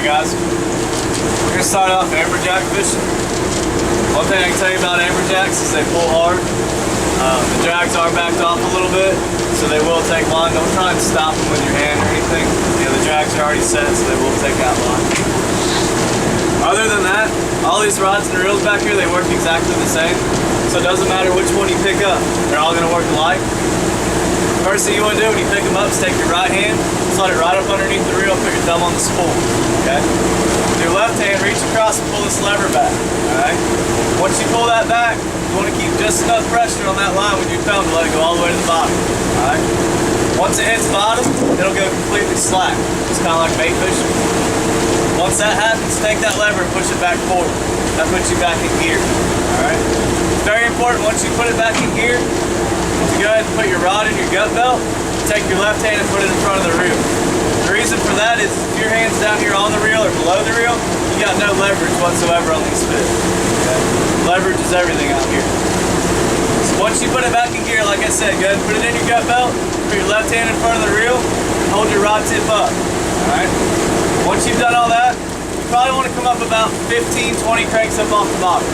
guys, we're going to start off amberjack fishing. One thing I can tell you about amberjacks is they pull hard. The drags are backed off a little bit, so they will take line. Don't try and stop them with your hand or anything. You know, the drags are already set, so they will take out line. Other than that, all these rods and reels back here, they work exactly the same. So it doesn't matter which one you pick up, they're all going to work alike. First thing you want to do when you pick them up is take your right hand, slide it right up underneath the reel, put your thumb on the spool. Okay? With your left hand, reach across and pull this lever back. Alright? Once you pull that back, you want to keep just enough pressure on that line with your thumb to let it go all the way to the bottom. Alright? Once it hits bottom, it'll go completely slack. It's kind of like bait fishing. Once that happens, take that lever and push it back forward. That puts you back in gear. Alright? It's very important once you put it back in gear, to go ahead and put your rod in your gut belt, take your left hand and put it in front of the reel. The reason for that is if your hand's down here on the reel or below the reel, you got no leverage whatsoever on these fish. Okay? Leverage is everything out here. So once you put it back in gear, like I said, go ahead and put it in your gut belt, put your left hand in front of the reel, and hold your rod tip up. Alright? Once you've done all that, you probably want to come up about 15-20 cranks up off the bottom.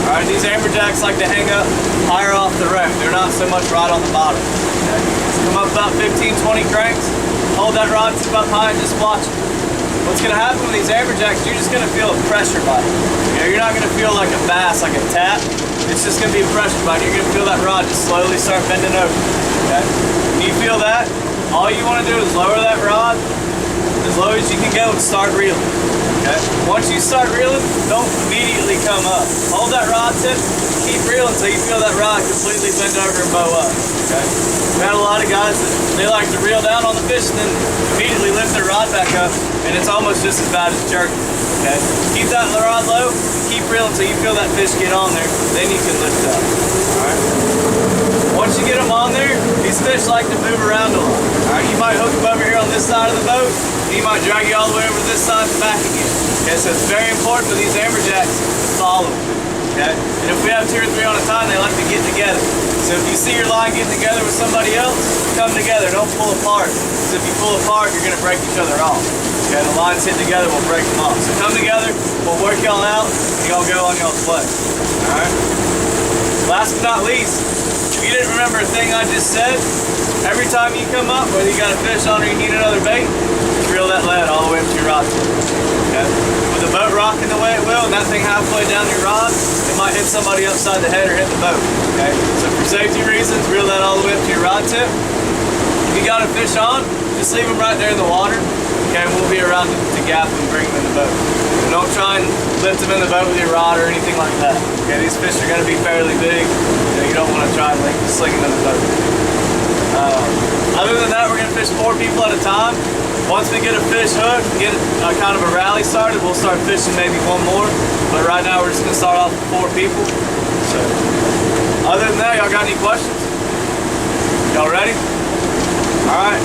Alright, these amberjacks like to hang up higher off the wreck. They're not so much right on the bottom. Okay? So come up about 15-20 cranks, hold that rod tip up high and just watch it. What's going to happen with these amberjacks, you're just going to feel a pressure bite. You know, you're not going to feel like a bass, like a tap. It's just going to be a pressure bite. You're going to feel that rod just slowly start bending over. Okay? When you feel that, all you want to do is lower that rod as low as you can go and start reeling. Okay? Once you start reeling, don't immediately come up. Hold that rod tip, keep reeling until you feel that rod completely bend over and bow up. Okay? We've had a lot of guys that they like to reel down on the fish and then immediately lift their rod back up, and it's almost just as bad as jerking. Okay? Keep that rod low, keep reeling until you feel that fish get on there, then you can lift up. Alright? Once you get them on there, these fish like to move around a lot. Alright, you might hook them over here on this side of the boat, and he might drag you all the way over to this side and back again. Okay, so it's very important for these amberjacks to follow. Okay? And if we have 2 or 3 on a time, they like to get together. So if you see your line getting together with somebody else, come together, don't pull apart. Because if you pull apart, you're going to break each other off. Okay, the lines hit together, we'll break them off. So come together, we'll work y'all out, and y'all go on y'all's play. Alright? Last but not least, if you didn't remember a thing I just said, every time you come up, whether you got a fish on or you need another bait, just reel that lead all the way up to your rod tip. Okay? With the boat rocking the way it will, and that thing halfway down your rod, it might hit somebody upside the head or hit the boat. Okay? So for safety reasons, reel that all the way up to your rod tip. If you got a fish on, just leave them right there in the water. Okay, we'll be around to gap them and bring them in the boat. And don't try and lift them in the boat with your rod or anything like that. Okay, these fish are going to be fairly big. You don't want to try and sling them in the boat. Other than that, we're going to fish 4 people at a time. Once we get a fish hooked, get kind of a rally started, we'll start fishing maybe 1 more. But right now, we're just going to start off with 4 people. So, other than that, y'all got any questions? Y'all ready? All right.